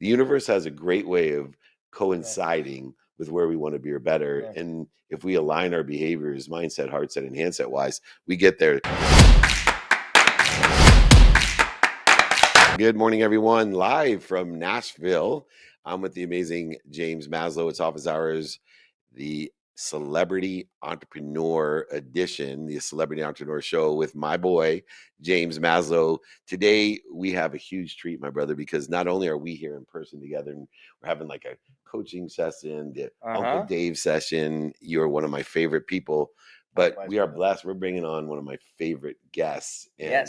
the universe has a great way of coinciding with where we want to be or better. Yeah. And if we align our behaviors, mindset, heart set, and handset wise, we get there. Good morning, everyone. Live from Nashville. I'm with the amazing James Maslow. It's office hours, the Celebrity Entrepreneur Edition, the Celebrity Entrepreneur Show with my boy, James Maslow. Today, we have a huge treat, my brother, because not only are we here in person together, and we're having like a coaching session, the Uncle Dave session. You're one of my favorite people, but we are blessed. We're bringing on one of my favorite guests. And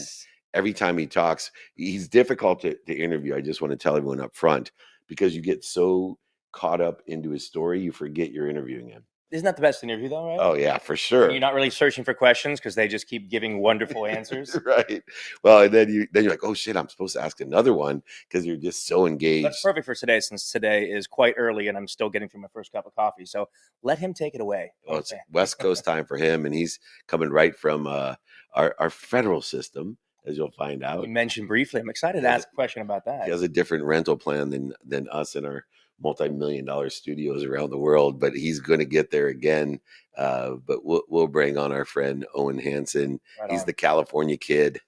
every time he talks, he's difficult to interview. I just want to tell everyone up front, because you get so caught up into his story, you forget you're interviewing him. Isn't that the best interview, though, right? Oh, yeah, for sure. And you're not really searching for questions because they just keep giving wonderful answers. Right. Well, and then you're like, oh, shit, I'm supposed to ask another one because you're just so engaged. That's perfect for today, since today is quite early and I'm still getting through my first cup of coffee. So let him take it away. Well, it's West Coast time for him, and he's coming right from our federal system, as you'll find out. You mentioned briefly. I'm excited to ask a question about that. He has a different rental plan than us in our multi-million-dollar studios around the world, but he's going to get there again. But we'll bring on our friend Owen Hanson. He's the California kid.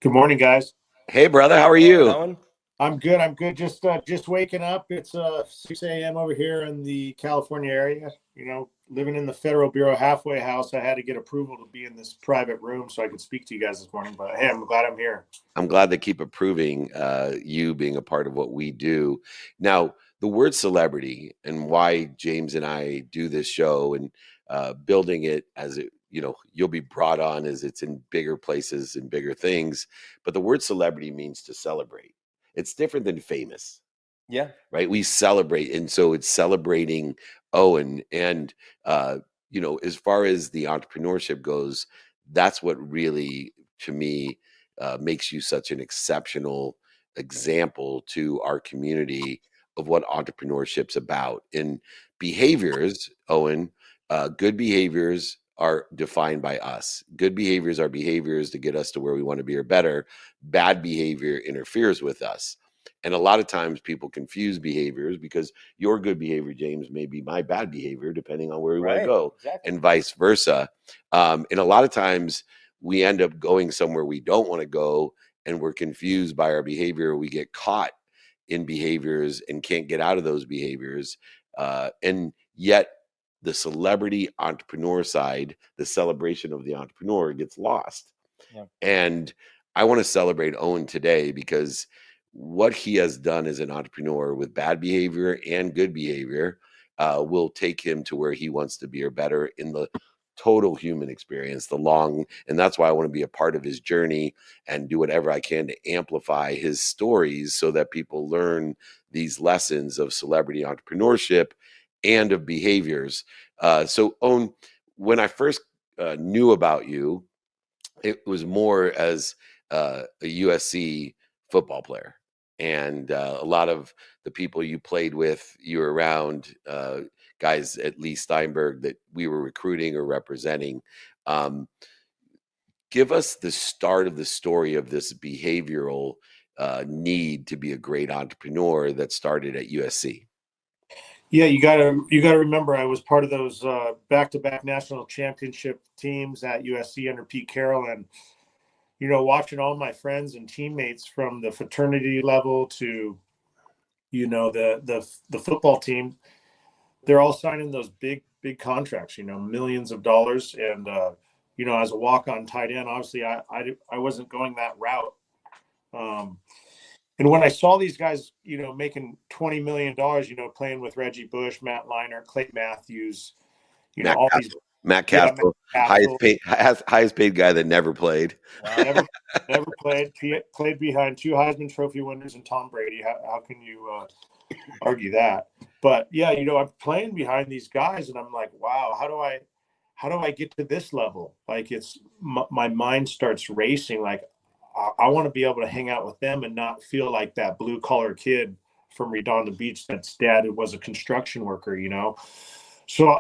Good morning, guys. Hey, brother, how are you? Owen? I'm good. Just waking up. It's 6 a.m. over here in the California area. You know, living in the Federal Bureau halfway house, I had to get approval to be in this private room so I could speak to you guys this morning. But hey, I'm glad I'm here. I'm glad they keep approving you being a part of what we do. Now, the word celebrity and why James and I do this show and building it as it, you'll be brought on as it's in bigger places and bigger things. But the word celebrity means to celebrate. It's different than famous. Yeah. Right. We celebrate. And so it's celebrating Owen. And, as far as the entrepreneurship goes, that's what really, to me, makes you such an exceptional example to our community of what entrepreneurship's about. And behaviors, Owen, good behaviors are defined by us. Good behaviors are behaviors to get us to where we want to be or better. Bad behavior interferes with us. And a lot of times people confuse behaviors because your good behavior, James, may be my bad behavior, depending on where we want to go, and vice versa. And a lot of times we end up going somewhere we don't want to go, and we're confused by our behavior. We get caught in behaviors and can't get out of those behaviors. And yet the celebrity entrepreneur side, the celebration of the entrepreneur, gets lost. Yeah. And I want to celebrate Owen today because what he has done as an entrepreneur with bad behavior and good behavior will take him to where he wants to be or better in the total human experience, and that's why I want to be a part of his journey and do whatever I can to amplify his stories so that people learn these lessons of celebrity entrepreneurship and of behaviors. So Owen, when I first knew about you, it was more as a USC football player. And a lot of the people you played with, you were around guys at Lee Steinberg that we were recruiting or representing. Give us the start of the story of this behavioral need to be a great entrepreneur that started at USC. Yeah, you gotta remember, I was part of those back-to-back national championship teams at USC under Pete Carroll, and watching all my friends and teammates from the fraternity level to, the football team, they're all signing those big contracts, millions of dollars. And, as a walk-on tight end, obviously I wasn't going that route. And when I saw these guys, making $20 million, playing with Reggie Bush, Matt Leinart, Clay Matthews, all these. Matt Castle, highest paid guy that never played. Never played. Played behind two Heisman Trophy winners and Tom Brady. How can you argue that? But yeah, I'm playing behind these guys, and I'm like, wow, how do I get to this level? Like, it's my mind starts racing. Like, I want to be able to hang out with them and not feel like that blue collar kid from Redondo Beach that's dad was a construction worker. So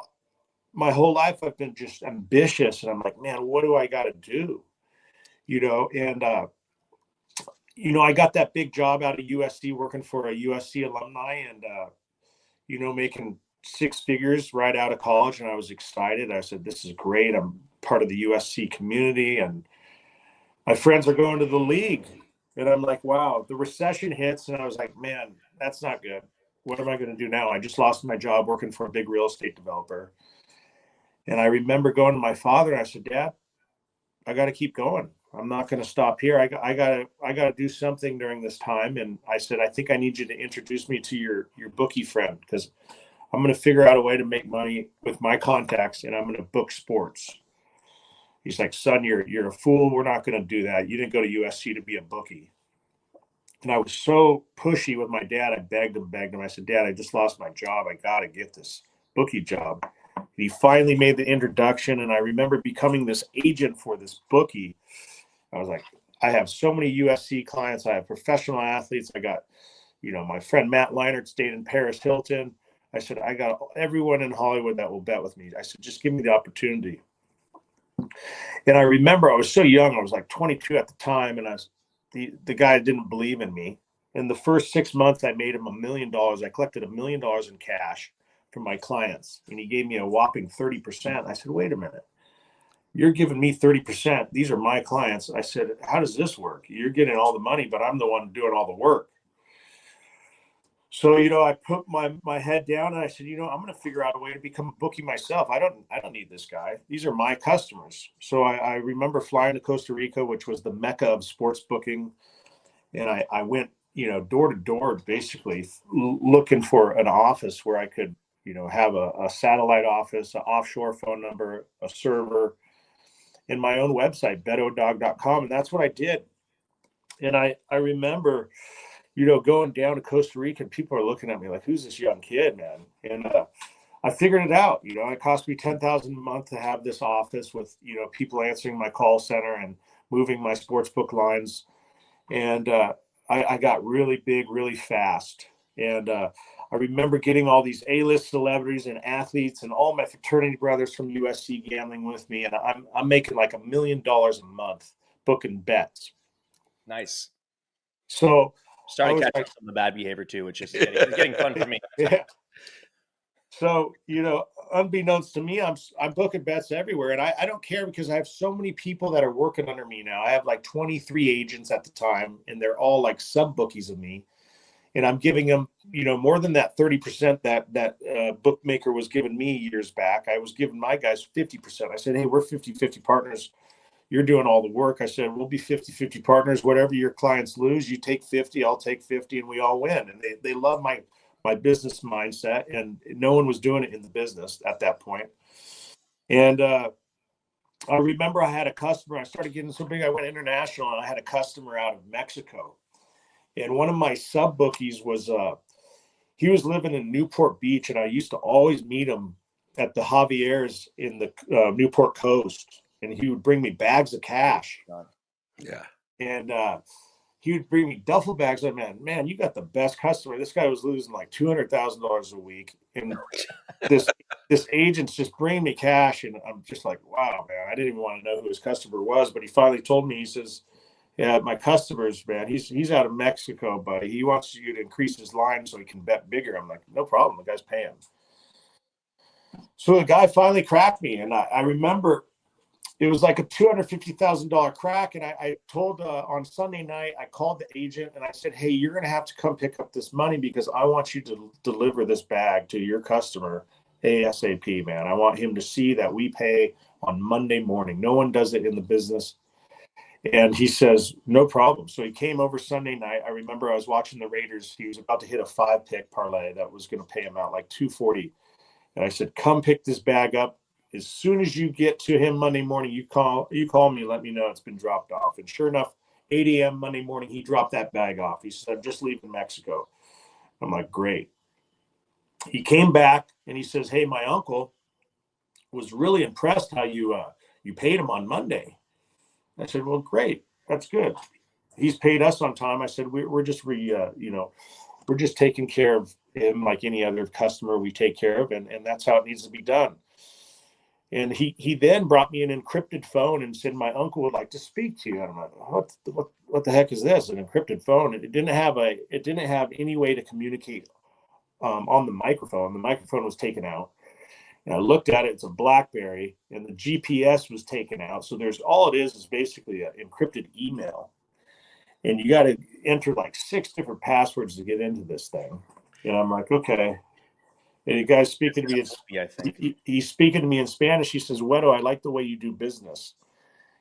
my whole life I've been just ambitious, and I'm like, man, what do I got to do? And I got that big job out of USC working for a USC alumni and, making six figures right out of college. And I was excited. I said, this is great. I'm part of the USC community and my friends are going to the league. And I'm like, wow, the recession hits. And I was like, man, that's not good. What am I going to do now? I just lost my job working for a big real estate developer. And I remember going to my father and I said, Dad, I got to keep going. I'm not going to stop here. I got to do something during this time. And I said, I think I need you to introduce me to your bookie friend, because I'm going to figure out a way to make money with my contacts and I'm going to book sports. He's like, son, you're a fool. We're not going to do that. You didn't go to USC to be a bookie. And I was so pushy with my dad. I begged him. I said, Dad, I just lost my job. I got to get this bookie job. And he finally made the introduction. And I remember becoming this agent for this bookie. I was like, I have so many USC clients. I have professional athletes. I got, my friend Matt Leinart stayed in Paris Hilton. I said, I got everyone in Hollywood that will bet with me. I said, just give me the opportunity. And I remember I was so young. I was like 22 at the time. And the guy didn't believe in me. In the first 6 months, I made him $1 million. I collected $1 million in cash from my clients. And he gave me a whopping 30%. I said, wait a minute. You're giving me 30%. These are my clients. I said, how does this work? You're getting all the money, but I'm the one doing all the work. So, I put my head down and I said, I'm going to figure out a way to become a bookie myself. I don't need this guy. These are my customers. So I remember flying to Costa Rica, which was the mecca of sports booking. And I went, door to door, basically looking for an office where I could, have a satellite office, an offshore phone number, a server, in my own website, betodog.com. And that's what I did. And I remember, going down to Costa Rica and people are looking at me like, who's this young kid, man? And I figured it out. It cost me $10,000 a month to have this office with, people answering my call center and moving my sportsbook lines. And I got really big, really fast. And I remember getting all these A-list celebrities and athletes and all my fraternity brothers from USC gambling with me. And I'm making like $1 million a month booking bets. Nice. So starting to catch up some of the bad behavior too, which is getting fun for me. Yeah. So, unbeknownst to me, I'm booking bets everywhere. And I don't care because I have so many people that are working under me now. I have like 23 agents at the time, and they're all like sub bookies of me. And I'm giving them, more than that 30% that bookmaker was giving me years back. I was giving my guys 50%. I said, hey, we're 50-50 partners. You're doing all the work. I said, we'll be 50-50 partners. Whatever your clients lose, you take 50, I'll take 50, and we all win. And they love my business mindset, and no one was doing it in the business at that point. And I remember I had a customer. I started getting so big, I went international, and I had a customer out of Mexico. And one of my sub bookies was, he was living in Newport Beach, and I used to always meet him at the Javier's in the Newport Coast, and he would bring me bags of cash. Yeah. And he would bring me duffel bags. I'm like, man, you got the best customer. This guy was losing like $200,000 a week, and this agent's just bringing me cash, and I'm just like, wow, man, I didn't even want to know who his customer was, but he finally told me. He says, yeah, my customers, man, he's out of Mexico, buddy. He wants you to increase his line so he can bet bigger. I'm like, no problem. The guy's paying. So the guy finally cracked me. And I remember it was like a $250,000 crack. And I told on Sunday night, I called the agent and I said, hey, you're going to have to come pick up this money because I want you to deliver this bag to your customer ASAP, man. I want him to see that we pay on Monday morning. No one does it in the business. And he says, no problem. So he came over Sunday night. I remember I was watching the Raiders. He was about to hit a 5-pick parlay that was going to pay him out like $240. And I said, come pick this bag up. As soon as you get to him Monday morning, you call me, let me know it's been dropped off. And sure enough, 8 a.m. Monday morning, he dropped that bag off. He said, I'm just leaving Mexico. I'm like, great. He came back and he says, hey, my uncle was really impressed how you paid him on Monday. I said, well, great. That's good. He's paid us on time. I said, we're just, we're just taking care of him like any other customer we take care of. And that's how it needs to be done. And he then brought me an encrypted phone and said, my uncle would like to speak to you. And I'm like, what the heck is this? An encrypted phone? It didn't have any way to communicate on the microphone. The microphone was taken out. And I looked at it, it's a BlackBerry, and the GPS was taken out. So there's all it is basically an encrypted email. And you got to enter like 6 different passwords to get into this thing. And I'm like, okay. And the guy's speaking to me. I think He's speaking to me in Spanish. He says, Wedo, I like the way you do business.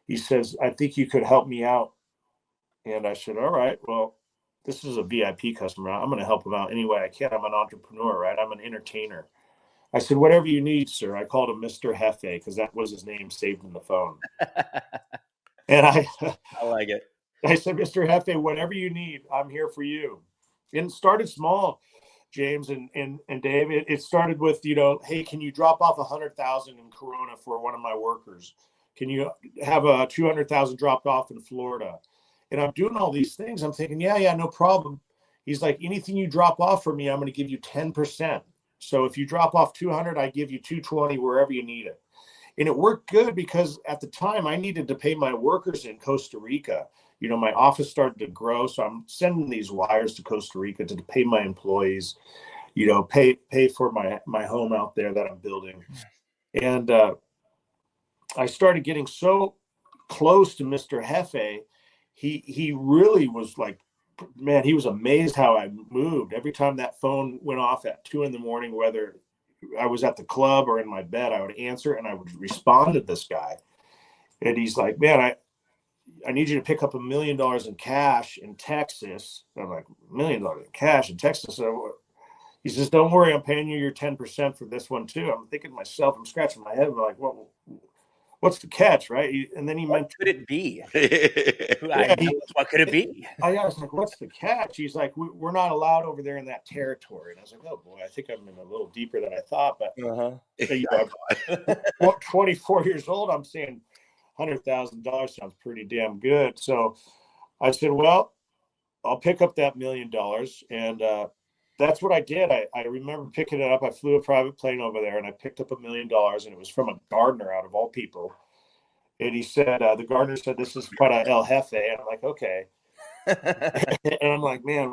He says, I think you could help me out. And I said, all right, well, this is a VIP customer. I'm going to help him out any way I can. I'm an entrepreneur, right? I'm an entertainer. I said, whatever you need, sir. I called him Mr. Hefe because that was his name saved in the phone. And I like it. I said, Mr. Hefe, whatever you need, I'm here for you. And it started small, James and Dave. It started with, hey, can you drop off 100,000 in Corona for one of my workers? Can you have a 200,000 dropped off in Florida? And I'm doing all these things. I'm thinking, yeah, no problem. He's like, anything you drop off for me, I'm going to give you 10%. So if you drop off 200, I give you 220 wherever you need it. And it worked good because at the time I needed to pay my workers in Costa Rica. My office started to grow. So I'm sending these wires to Costa Rica to pay my employees, pay for my home out there that I'm building. And I started getting so close to Mr. Hefe. He really was like, man, he was amazed how I moved. Every time that phone went off at 2 a.m, whether I was at the club or in my bed, I would answer and I would respond to this guy. And he's like, man, I need you to pick up $1 million in cash in Texas. And I'm like, $1 million in cash in Texas? So he says, don't worry, I'm paying you your 10% for this one too. I'm thinking to myself, I'm scratching my head. I'm like, what's the catch, right? And then he What could it be? What could it be? I was like, what's the catch? He's like, we're not allowed over there in that territory. And I was like, oh boy, I think I'm in a little deeper than I thought. But I'm 24 years old. I'm saying $100,000 sounds pretty damn good. So I said, well, I'll pick up that $1 million. And that's what I did. I remember picking it up. I flew a private plane over there and I picked up $1 million, and it was from a gardener out of all people. And he said, the gardener said, this is para el jefe. And I'm like, okay. And I'm like, man,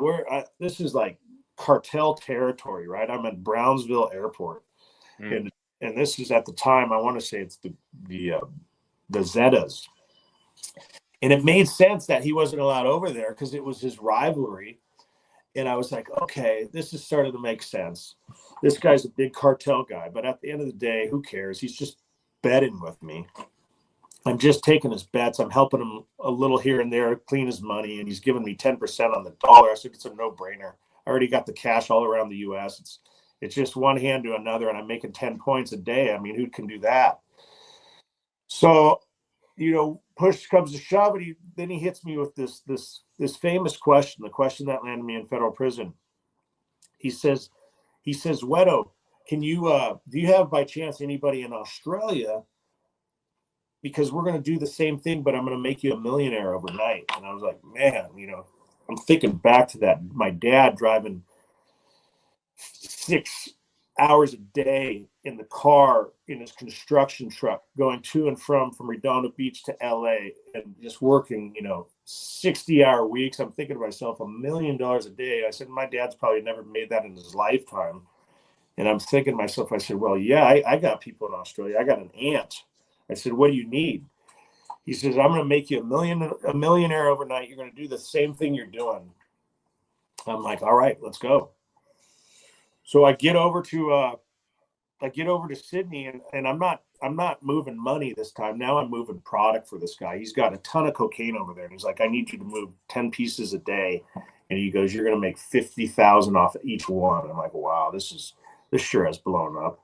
this is like cartel territory, right? I'm at Brownsville Airport. And this is at the time, I want to say it's the Zetas. And it made sense that he wasn't allowed over there because it was his rivalry. And I was like, okay, this is starting to make sense. This guy's a big cartel guy, but at the end of the day, who cares? He's just betting with me. I'm just taking his bets. I'm helping him a little here and there, clean his money, and he's giving me 10% on the dollar. I said, it's a no-brainer. I already got the cash all around the U.S. It's just one hand to another, and I'm making 10 points a day. I mean, who can do that? So, push comes to shove, and then he hits me with this famous question, the question that landed me in federal prison. He says, Wedo, can you do you have by chance anybody in Australia? Because we're going to do the same thing, but I'm going to make you a millionaire overnight. And I was like, man, I'm thinking back to that. My dad driving 6 hours a day in the car in his construction truck, going to and from Redondo Beach to LA and just working, 60-hour weeks. I'm thinking to myself, $1 million a day. I said, my dad's probably never made that in his lifetime. And I'm thinking to myself, I said, well, yeah, I got people in Australia. I got an aunt. I said, what do you need? He says, I'm going to make you a millionaire overnight. You're going to do the same thing you're doing. I'm like, all right, let's go. So I get over to Sydney, and I'm not moving money this time. Now I'm moving product for this guy. He's got a ton of cocaine over there. And he's like, I need you to move 10 pieces a day. And he goes, you're going to make 50,000 off each one. And I'm like, wow, this sure has blown up.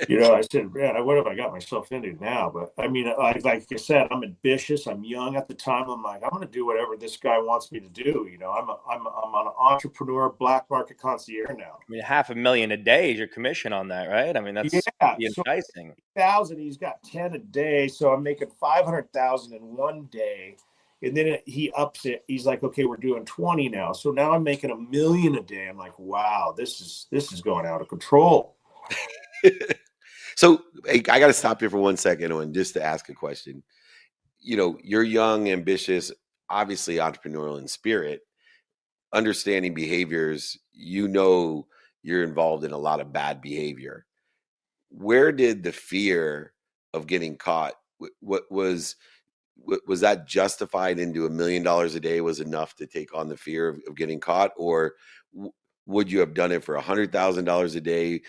I said, man, what have I got myself into now? But I mean, like I said, I'm ambitious. I'm young at the time. I'm like, I'm going to do whatever this guy wants me to do. I'm an entrepreneur, black market concierge now. I mean, $500,000 a day is your commission on that, right? I mean, that's enticing. 1,000, he's got 10 a day, so I'm making 500,000 in one day. And then he ups it. He's like, okay, we're doing 20 now. So now I'm making $1 million a day. I'm like, wow, this is going out of control. So hey, I got to stop here for 1 second, Owen, just to ask a question. You're young, ambitious, obviously entrepreneurial in spirit, understanding behaviors. You're involved in a lot of bad behavior. Where did the fear of getting caught? What was that justified into $1 million a day was enough to take on the fear of getting caught, or would you have done it for $100,000 a day?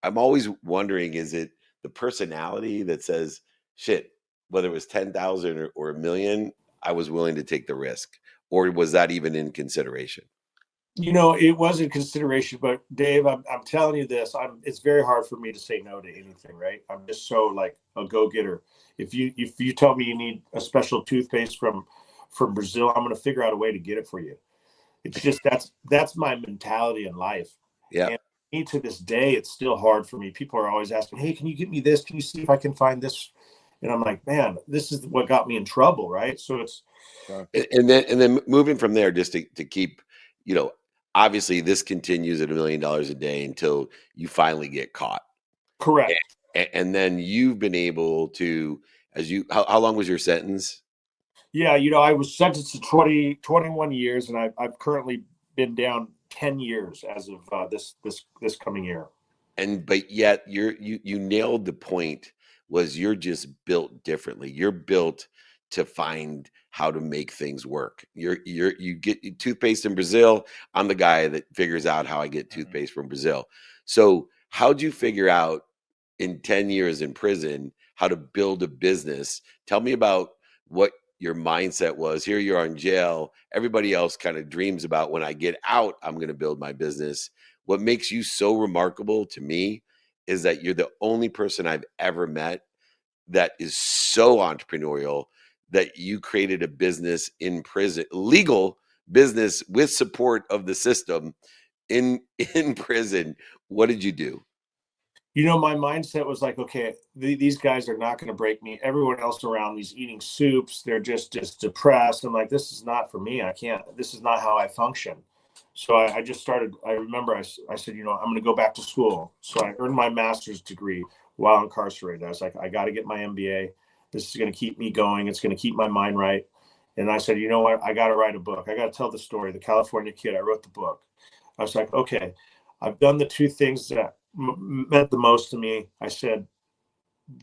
I'm always wondering, is it the personality that says, shit, whether it was 10,000 or a million, I was willing to take the risk, or was that even in consideration? It was in consideration, but Dave, I'm telling you this, it's very hard for me to say no to anything, right? I'm just so like a go-getter. If you tell me you need a special toothpaste from Brazil, I'm going to figure out a way to get it for you. It's just that's my mentality in life. Yeah. And me to this day, it's still hard for me. People are always asking, "Hey, can you get me this? Can you see if I can find this?" And I'm like, "Man, this is what got me in trouble, right?" So it's and then moving from there, just to keep, obviously this continues at $1 million a day until you finally get caught. correct. And then you've been able to, how long was your sentence? Yeah, I was sentenced to 21 years, and I've currently been down 10 years as of this coming year. But yet you nailed the point, was you're just built differently. You're built to find how to make things work. You get toothpaste in Brazil. I'm the guy that figures out how I get toothpaste from Brazil. So how'd you figure out in 10 years in prison how to build a business? Tell me about what your mindset was. Here you are in jail. Everybody else kind of dreams about, when I get out, I'm going to build my business. What makes you so remarkable to me is that you're the only person I've ever met that is so entrepreneurial that you created a business in prison, legal business with support of the system in prison. What did you do? My mindset was like, okay, these guys are not going to break me. Everyone else around me's eating soups. They're just depressed. I'm like, this is not for me. I can't. This is not how I function. So I just started. I remember I said, I'm going to go back to school. So I earned my master's degree while incarcerated. I was like, I got to get my MBA. This is going to keep me going. It's going to keep my mind right. And I said, you know what? I got to write a book. I got to tell the story. The California Kid. I wrote the book. I was like, okay, I've done the two things that meant the most to me. I said,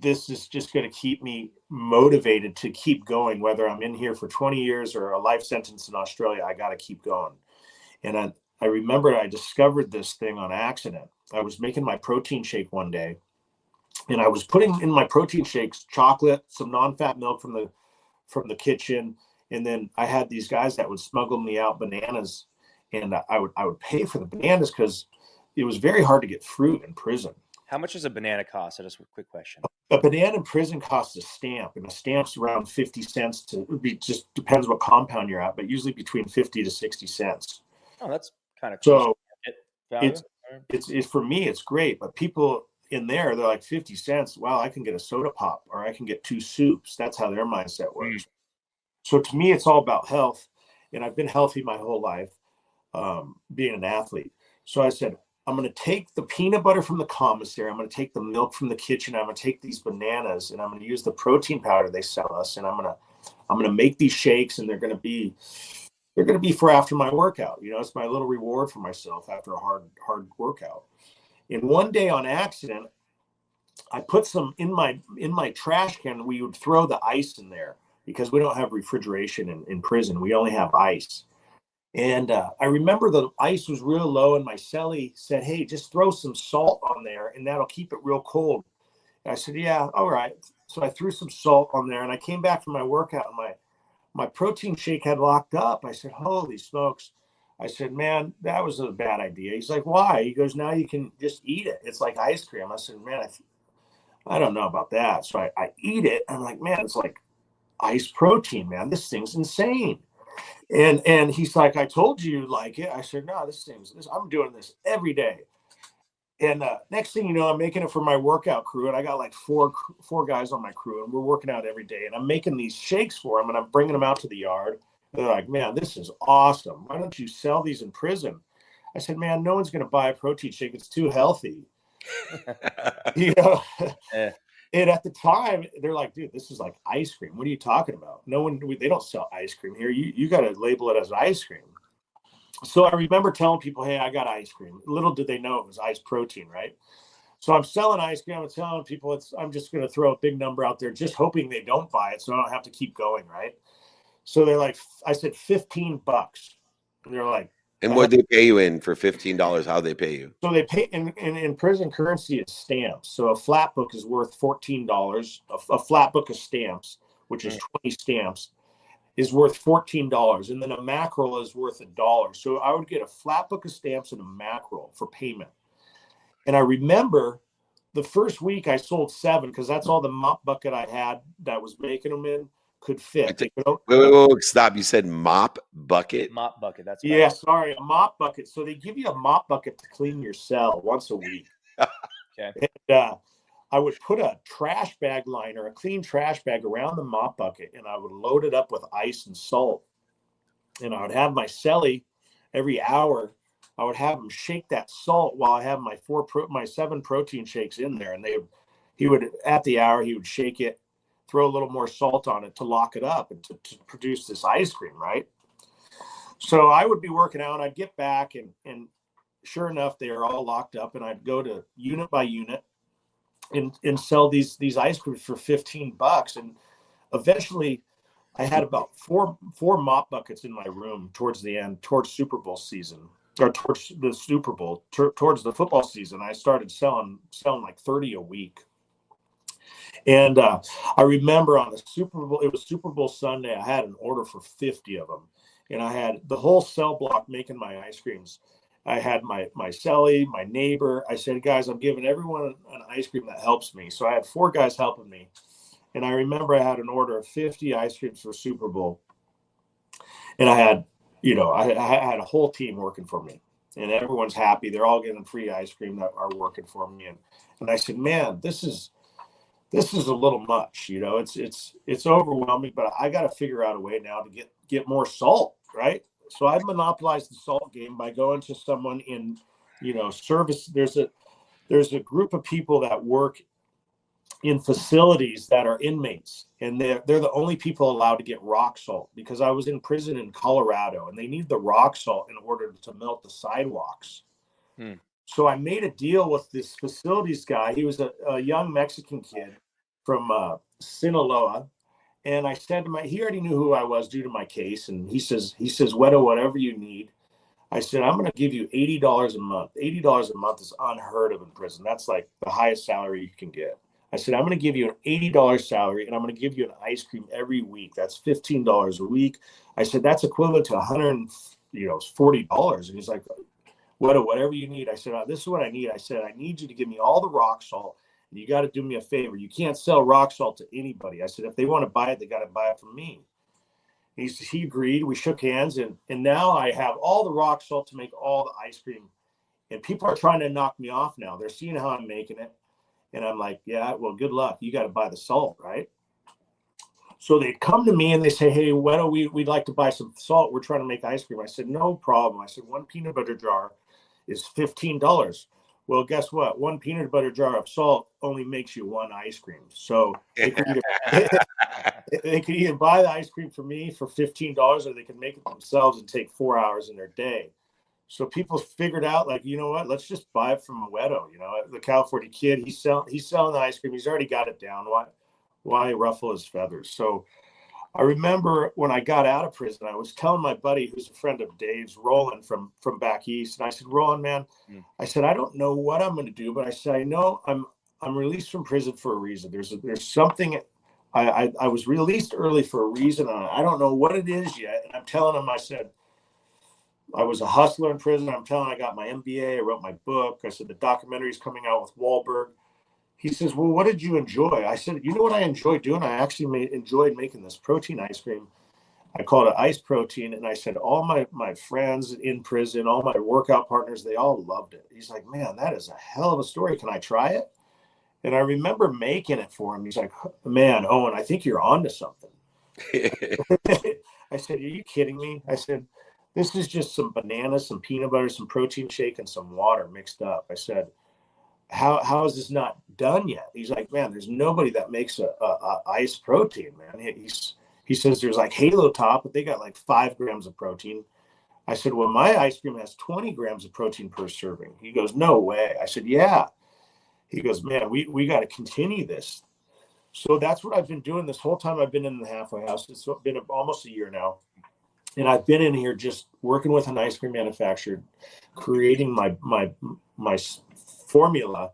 this is just going to keep me motivated to keep going, whether I'm in here for 20 years or a life sentence in Australia. I got to keep going. And I remember I discovered this thing on accident. I was making my protein shake one day, and I was putting in my protein shakes chocolate, some non-fat milk from the kitchen, and then I had these guys that would smuggle me out bananas, and I would pay for the bananas because it was very hard to get fruit in prison. How much does a banana cost? Just a quick question. A banana in prison costs a stamp, and a stamp's around 50 cents just depends what compound you're at, but usually between 50 to 60 cents. Oh, that's kind of cool. So it's for me, it's great, but people in there, they're like 50 cents. Wow, I can get a soda pop, or I can get 2 soups. That's how their mindset works. So to me, it's all about health, and I've been healthy my whole life, being an athlete. So I said, I'm going to take the peanut butter from the commissary. I'm going to take the milk from the kitchen. I'm going to take these bananas, and I'm going to use the protein powder they sell us, and I'm going to make these shakes, and they're going to be for after my workout. It's my little reward for myself after a hard workout. And one day on accident, I put some in my trash can. We would throw the ice in there because we don't have refrigeration in prison. We only have ice. And I remember the ice was real low, and my cellie said, "Hey, just throw some salt on there, and that'll keep it real cold." And I said, "Yeah, all right." So I threw some salt on there, and I came back from my workout, and my protein shake had locked up. I said, "Holy smokes." I said, "Man, that was a bad idea." He's like, "Why?" He goes, "Now you can just eat it. It's like ice cream." I said, "Man, I don't know about that." So I eat it. I'm like, "Man, it's like ice protein, man. This thing's insane." And he's like, "I told you like it." I said, "No, I'm doing this every day." And next thing you know, I'm making it for my workout crew, and I got like four guys on my crew, and we're working out every day. And I'm making these shakes for them, and I'm bringing them out to the yard. And they're like, "Man, this is awesome. Why don't you sell these in prison?" I said, "Man, no one's going to buy a protein shake. It's too healthy." You know, Eh, and at the time they're like, dude, this is like ice cream. What are you talking about? No one, they don't sell ice cream here. You got to label it as ice cream. So I remember telling people, hey, I got ice cream. Little did they know it was ice protein, right? So I'm selling ice cream. I'm telling people I'm just going to throw a big number out there, just hoping they don't buy it, so I don't have to keep going, right? So they're like, I said $15, and they're like, And what they pay you in for $15? How they pay you? so they pay in prison currency is stamps. So a flat book is worth $14. A flat book of stamps, which is 20 stamps, is worth $14, and then a mackerel is worth $1. So I would get a flat book of stamps and a mackerel for payment. And I remember the first week I sold 7 because that's all the mop bucket I had that was making them in could fit. Wait, stop. You said mop bucket? mop bucket. That's yeah, sorry, a mop bucket. So they give you a mop bucket to clean your cell once a week. Okay. And I would put a trash bag liner, a clean trash bag around the mop bucket, and I would load it up with ice and salt. And I would have my celly every hour. I would have him shake that salt while I have my 7 protein shakes in there. And he would, at the hour, he would shake it, throw a little more salt on it to lock it up and to produce this ice cream, right? So I would be working out, and I'd get back, and sure enough, they are all locked up, and I'd go to unit by unit and sell these ice creams for $15. And eventually I had about four mop buckets in my room towards the end, towards Super Bowl season, or towards the Super Bowl, towards the football season. I started selling like 30 a week. And I remember on the Super Bowl, it was Super Bowl Sunday, I had an order for 50 of them. And I had the whole cell block making my ice creams. I had my celly, my neighbor. I said, guys, I'm giving everyone an ice cream that helps me. So I had 4 guys helping me. And I remember I had an order of 50 ice creams for Super Bowl. And I had, I had a whole team working for me. And everyone's happy. They're all getting free ice cream that are working for me. And I said, man, this is a little much. It's overwhelming, but I got to figure out a way now to get more salt, right? So I monopolized the salt game by going to someone in, service. There's a group of people that work in facilities that are inmates, and they're the only people allowed to get rock salt, because I was in prison in Colorado and they need the rock salt in order to melt the sidewalks. So I made a deal with this facilities guy. He was a young Mexican kid from Sinaloa. And I said to he already knew who I was due to my case. And he says, Wedo, whatever you need. I said, I'm going to give you $80 a month. $80 a month is unheard of in prison. That's like the highest salary you can get. I said, I'm going to give you an $80 salary, and I'm going to give you an ice cream every week. That's $15 a week. I said, that's equivalent to $140. And he's like, whatever you need. I said, this is what I need. I said, I need you to give me all the rock salt. And you got to do me a favor. You can't sell rock salt to anybody. I said, if they want to buy it, they got to buy it from me. He agreed. We shook hands, and now I have all the rock salt to make all the ice cream. And people are trying to knock me off now. They're seeing how I'm making it. And I'm like, yeah, well, good luck. You got to buy the salt, right? So they come to me and they say, hey, we'd like to buy some salt. We're trying to make ice cream. I said, no problem. I said, 1 peanut butter jar is $15. Well, guess what? 1 peanut butter jar of salt only makes you 1 ice cream. So they could either buy the ice cream from me for $15, or they could make it themselves and take 4 hours in their day. So people figured out, like, you know what? Let's just buy it from Wedo. The California kid. He's selling the ice cream. He's already got it down. Why ruffle his feathers? So I remember when I got out of prison, I was telling my buddy, who's a friend of Dave's, Roland from back east, and I said, Roland, man, I said, I don't know what I'm going to do, but I said, I know I'm released from prison for a reason. There's something. I was released early for a reason, and I don't know what it is yet. And I'm telling him, I said, I was a hustler in prison. I'm telling him I got my MBA. I wrote my book. I said, the documentary's coming out with Wahlberg. He says, well, what did you enjoy? I said, you know what I enjoyed doing? I actually enjoyed making this protein ice cream. I called it ice protein. And I said, all my friends in prison, all my workout partners, they all loved it. He's like, man, that is a hell of a story. Can I try it? And I remember making it for him. He's like, man, Owen, I think you're onto something. I said, are you kidding me? I said, this is just some bananas, some peanut butter, some protein shake, and some water mixed up. I said, how is this not done yet? He's like, man, there's nobody that makes a ice protein, man. He says there's like Halo Top, but they got like 5 grams of protein. I said, well, my ice cream has 20 grams of protein per serving. He goes, no way. I said, yeah. He goes, man, we got to continue this. So that's what I've been doing this whole time I've been in the halfway house. It's been almost a year now. And I've been in here just working with an ice cream manufacturer, creating my formula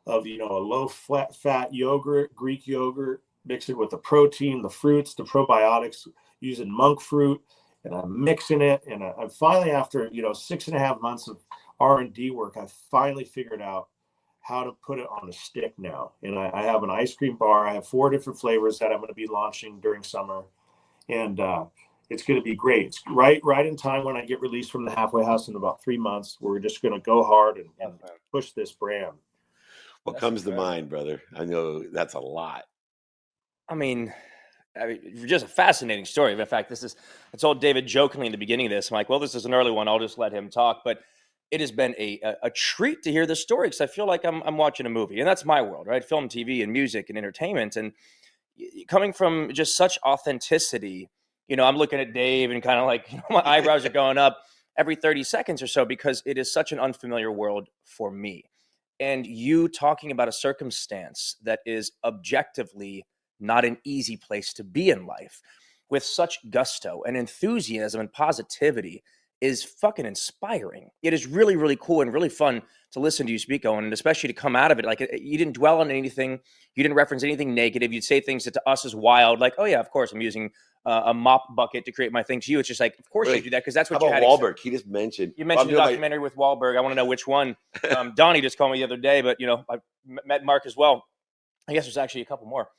of, a low fat yogurt, Greek yogurt, mix it with the protein, the fruits, the probiotics, using monk fruit, and I'm mixing it. And I'm finally, after 6.5 months of R&D work, I finally figured out how to put it on a stick now. And I have an ice cream bar. I have 4 different flavors that I'm going to be launching during summer, and it's going to be great. It's right in time when I get released from the halfway house in about 3 months. We're just going to go hard and push this brand. What comes to mind, brother? I know that's a lot. I mean, just a fascinating story. In fact, I told David jokingly in the beginning of this, I'm like, well, this is an early one. I'll just let him talk. But it has been a treat to hear this story, because I feel like I'm watching a movie, and that's my world, right? Film, TV, and music and entertainment. And coming from just such authenticity, I'm looking at Dave and kind of like, my eyebrows are going up every 30 seconds or so, because it is such an unfamiliar world for me. And you talking about a circumstance that is objectively not an easy place to be in life, with such gusto and enthusiasm and positivity, is fucking inspiring. It is really, really cool and really fun to listen to you speak, Owen, and especially to come out of it. Like, you didn't dwell on anything. You didn't reference anything negative. You'd say things that to us is wild. Like, oh yeah, of course I'm using a mop bucket to create my thing. To you, it's just like, of course you do that, because that's what you had. Wahlberg? He just mentioned. You mentioned the documentary with Wahlberg. I want to know which one. Donnie just called me the other day, but I met Mark as well. I guess there's actually a couple more.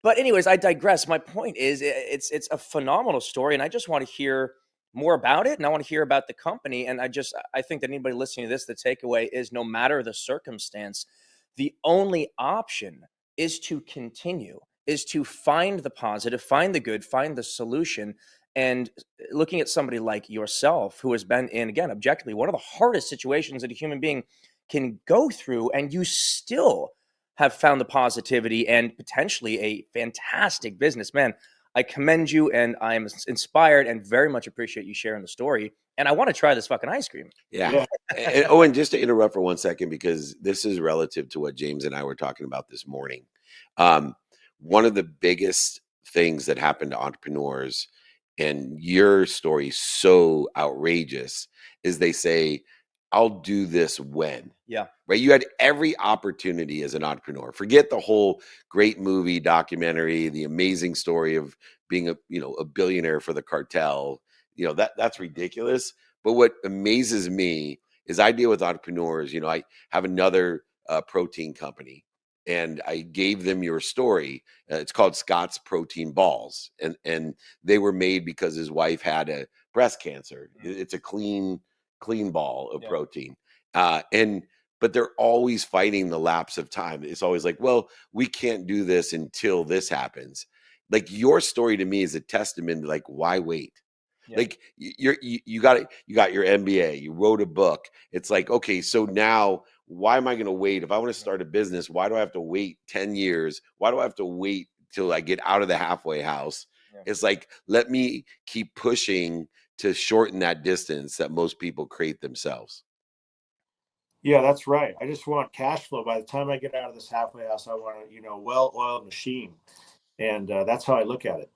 But anyways, I digress. My point is, it's a phenomenal story, and I just want to hear more about it, and I want to hear about the company. And I think that anybody listening to this, the takeaway is, no matter the circumstance, the only option is to continue, is to find the positive, find the good, find the solution. And looking at somebody like yourself, who has been in, again, objectively, one of the hardest situations that a human being can go through, and you still have found the positivity and potentially a fantastic business. Man, I commend you, and I am inspired and very much appreciate you sharing the story. And I want to try this fucking ice cream. Yeah. And Owen, just to interrupt for 1 second, because this is relative to what James and I were talking about this morning. One of the biggest things that happened to entrepreneurs, and your story is so outrageous, is they say, I'll do this when. Yeah. Right. You had every opportunity as an entrepreneur. Forget the whole great movie, documentary, the amazing story of being a billionaire for the cartel. That's ridiculous. But what amazes me is I deal with entrepreneurs. I have another protein company, and I gave them your story. It's called Scott's Protein Balls. And they were made because his wife had a breast cancer. It's a clean ball of protein. But they're always fighting the lapse of time. It's always like, well, we can't do this until this happens. Like, your story to me is a testament to, like, why wait? Yeah. Like, you got your MBA, you wrote a book. It's like, okay, so now why am I going to wait? If I want to start a business, why do I have to wait 10 years? Why do I have to wait till I get out of the halfway house? Yeah. It's like, let me keep pushing to shorten that distance that most people create themselves. Yeah, that's right. I just want cash flow. By the time I get out of this halfway house, I want a well-oiled machine. And that's how I look at it.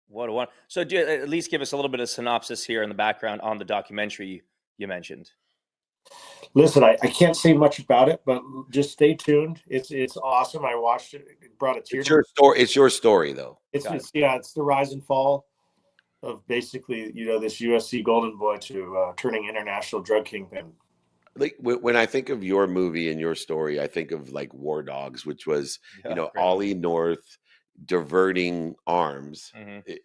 What a one. So do you at least give us a little bit of synopsis here in the background on the documentary you mentioned? Listen, I can't say much about it, but just stay tuned. It's awesome. I watched it. It brought a tear. It's your story, though. It's the rise and fall of basically, this USC golden boy to turning international drug kingpin. Like, when I think of your movie and your story, I think of like War Dogs, which was, Ollie North diverting arms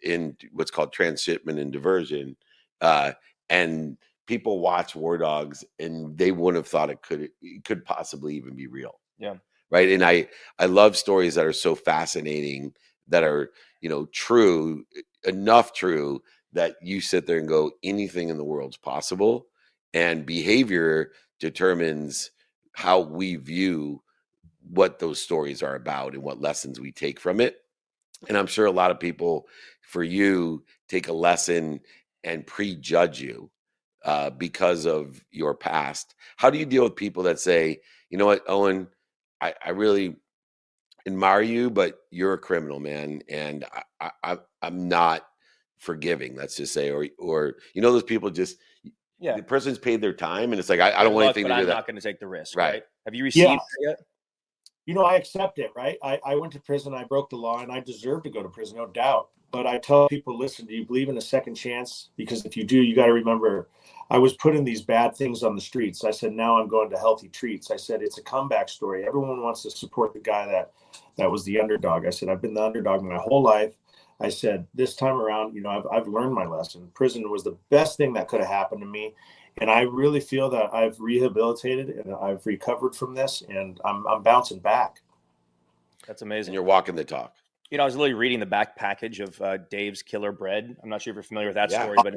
in what's called transshipment and diversion. And people watch War Dogs and they wouldn't have thought it could possibly even be real. Yeah. Right. And I love stories that are so fascinating, that are, true that you sit there and go, anything in the world's possible. And behavior determines how we view what those stories are about and what lessons we take from it. And I'm sure a lot of people, for you, take a lesson and prejudge you because of your past. How do you deal with people that say, you know what, Owen, I really admire you, but you're a criminal, man, and I'm not forgiving. Let's just say, or those people just Yeah. the person's paid their time, and it's like I don't Good want luck, anything but to do I'm with not that. going to take the risk, Right. right? Have you Yeah. received that yet? I accept it, right? I went to prison, I broke the law, and I deserve to go to prison, no doubt. But I tell people, listen, do you believe in a second chance? Because if you do, you got to remember, I was put in these bad things on the streets. I said, now I'm going to healthy treats. I said, it's a comeback story. Everyone wants to support the guy that was the underdog. I said, I've been the underdog my whole life. I said, this time around, I've learned my lesson. Prison was the best thing that could have happened to me. And I really feel that I've rehabilitated and I've recovered from this, and I'm bouncing back. That's And amazing. you're walking the talk. I was literally reading the back package of Dave's Killer Bread. I'm not sure if you're familiar with that Yeah. story, but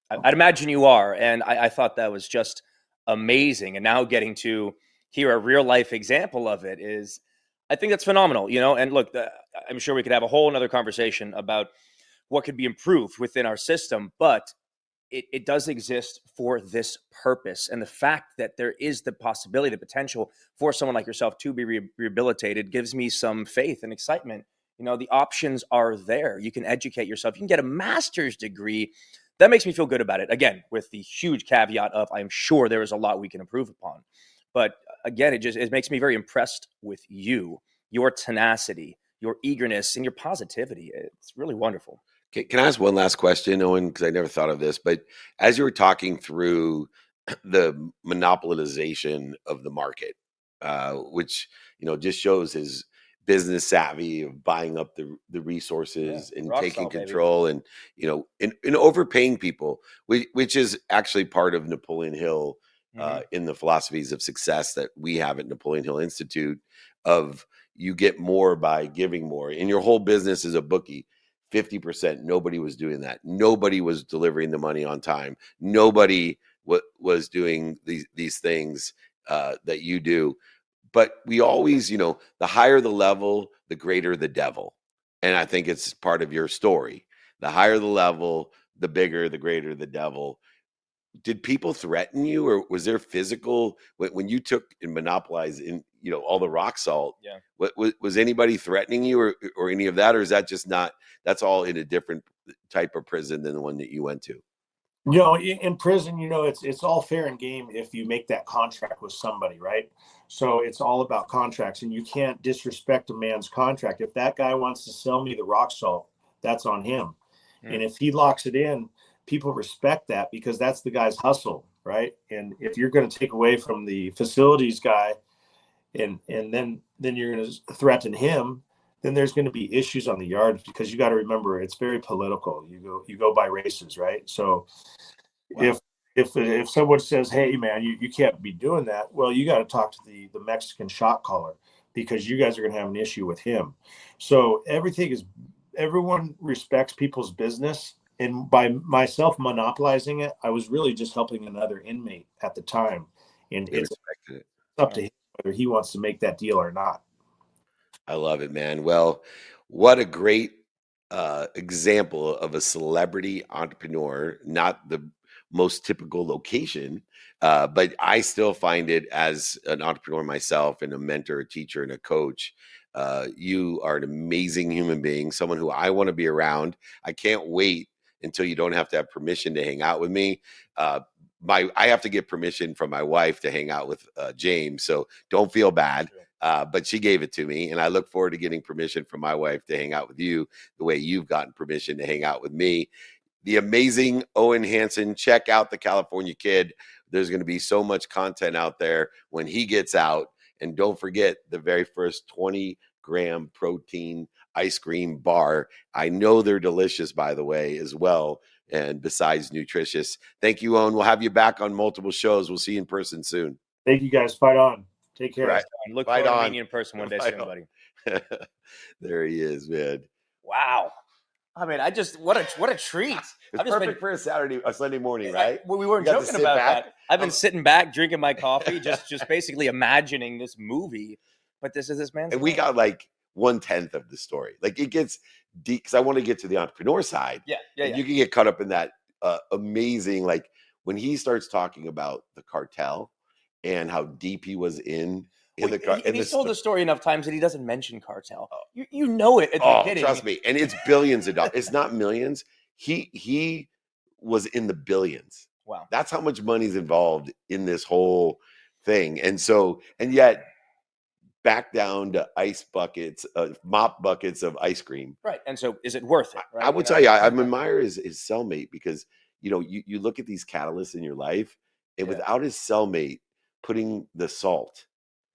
I'd imagine you are. And I thought that was just amazing. And now getting to hear a real life example of it is, I think that's phenomenal, And look, I'm sure we could have a whole another conversation about what could be improved within our system, but it does exist for this purpose. And the fact that there is the possibility, the potential for someone like yourself to be rehabilitated gives me some faith and excitement. The options are there. You can educate yourself. You can get a master's degree. That makes me feel good about it. Again, with the huge caveat of I'm sure there is a lot we can improve upon. But again, it makes me very impressed with you, your tenacity, your eagerness, and your positivity. It's really wonderful. Can I ask one last question, Owen? Because I never thought of this, but as you were talking through the monopolization of the market, which just shows his business savvy of buying up the resources and rock taking solid, baby. control, and and overpaying people, which is actually part of Napoleon Hill in the philosophies of success that we have at Napoleon Hill Institute. Of you get more by giving more, and your whole business is a bookie. 50%. Nobody was doing that. Nobody was delivering the money on time. Nobody was doing these things that you do. But we always, the higher the level, the greater the devil. And I think it's part of your story. The higher the level, the bigger, the greater the devil. Did people threaten you, or was there physical when you took and monopolized in all the rock salt? Yeah. What was anybody threatening you, or any of that, or is that just not? That's all in a different type of prison than the one that you went to. In prison, it's all fair and game if you make that contract with somebody, right? So it's all about contracts, and you can't disrespect a man's contract. If that guy wants to sell me the rock salt, that's on him. And if he locks it in, people respect that because that's the guy's hustle, right? And if you're going to take away from the facilities guy and then you're going to threaten him, then there's going to be issues on the yard, because you got to remember it's very political. You go by races, right? So Wow. if someone says, hey man, you can't be doing that, well, you got to talk to the Mexican shot caller, because you guys are going to have an issue with him. So everyone respects people's business. And by myself monopolizing it, I was really just helping another inmate at the time. And They it's respected it. up to him whether he wants to make that deal or not. I love it, man. Well, what a great example of a celebrity entrepreneur, not the most typical location, but I still find it, as an entrepreneur myself and a mentor, a teacher, and a coach. You are an amazing human being, someone who I want to be around. I can't wait until you don't have to have permission to hang out with me. I have to get permission from my wife to hang out with James, so don't feel bad. But she gave it to me, and I look forward to getting permission from my wife to hang out with you the way you've gotten permission to hang out with me. The amazing Owen Hanson. Check out the California Kid. There's going to be so much content out there when he gets out. And don't forget the very first 20-gram protein ice cream bar. I know they're delicious, by the way, as well. And besides nutritious. Thank you, Owen. We'll have you back on multiple shows. We'll see you in person soon. Thank you guys. Fight on. Take care. Right. Look forward to meeting you in person one day soon, buddy. There he is, man. Wow. I mean, what a treat. It's I've just perfect for a Sunday morning, right? We weren't You got to joking sit about back. that. I've been sitting back, drinking my coffee, just basically imagining this movie. But this is this man's. And we got like 1/10 of the story. Like it gets deep because I want to get to the entrepreneur side. Yeah. And you can get caught up in that amazing, like when he starts talking about the cartel and how deep he was in the car. And he's told the story enough times that he doesn't mention Cartel. You know it at the beginning. Trust me. And it's billions of dollars. It's not millions. He was in the billions. Wow. That's how much money's involved in this whole thing. And yet back down to ice buckets, mop buckets of ice cream. Right. And so is it worth it? Right? I will tell you, I admire his cellmate because, you look at these catalysts in your life and without his cellmate putting the salt,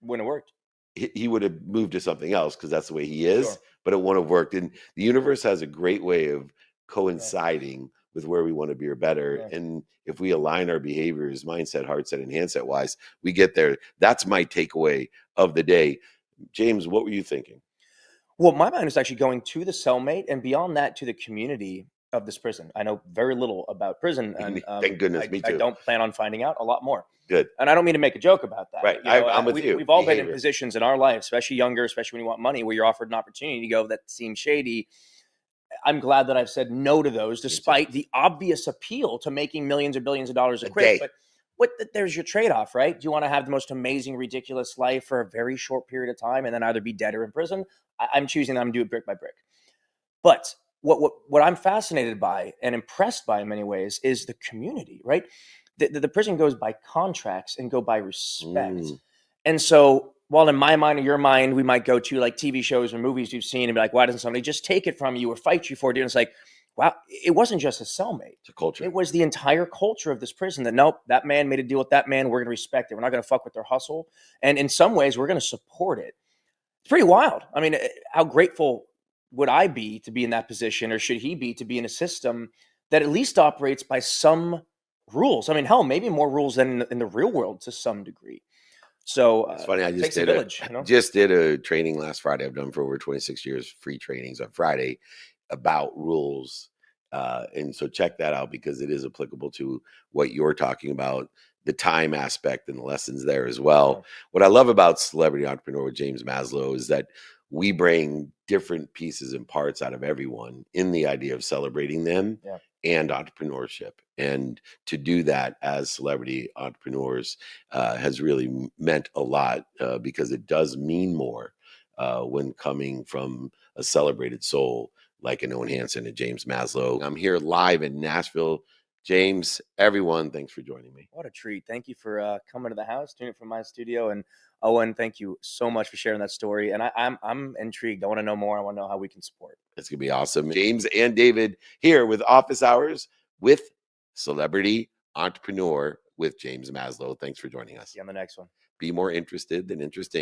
wouldn't have worked. He would have moved to something else because that's the way he is, Sure. but it wouldn't have worked. And the universe has a great way of coinciding with where we want to be or better. Yeah. And if we align our behaviors, mindset, heart set, and handset wise, we get there. That's my takeaway of the day. James, what were you thinking? Well, my mind is actually going to the cellmate and beyond that to the community of this prison. I know very little about prison. And thank goodness, me too. I don't plan on finding out a lot more. Good. And I don't mean to make a joke about that. Right. I'm with you. We've all been in positions in our life, especially younger, especially when you want money, where you're offered an opportunity to go that seems shady. I'm glad that I've said no to those, despite the obvious appeal to making millions or billions of dollars a quick. But there's your trade-off, right? Do you want to have the most amazing, ridiculous life for a very short period of time and then either be dead or in prison? I'm choosing I'm do it brick by brick. But what I'm fascinated by and impressed by in many ways is the community, right? The prison goes by contracts and go by respect. And so while in my mind or your mind, we might go to like TV shows or movies you've seen and be like, why doesn't somebody just take it from you or fight you for it? And it's like, wow, it wasn't just a cellmate. It's a culture. It was the entire culture of this prison that, nope, that man made a deal with that man. We're going to respect it. We're not going to fuck with their hustle. And in some ways, we're going to support it. It's pretty wild. I mean, how grateful would I be to be in that position, or should he be to be in a system that at least operates by some rules? I mean, hell, maybe more rules than in the real world to some degree. So it's funny. I just did a training last Friday. I've done for over 26 years, free trainings on Friday about rules. And so check that out because it is applicable to what you're talking about, the time aspect and the lessons there as well. Yeah. What I love about Celebrity Entrepreneur with James Maslow is that we bring different pieces and parts out of everyone in the idea of celebrating them and entrepreneurship. And to do that as celebrity entrepreneurs has really meant a lot because it does mean more when coming from a celebrated soul like an Owen Hanson and James Maslow. I'm here live in Nashville. James, everyone, thanks for joining me. What a treat. Thank you for coming to the house, doing it from my studio. And Owen, thank you so much for sharing that story. And I'm intrigued. I want to know more. I want to know how we can support. It's going to be awesome. James and David here with Office Hours with Celebrity Entrepreneur with James Maslow. Thanks for joining us. See you on the next one. Be more interested than interesting.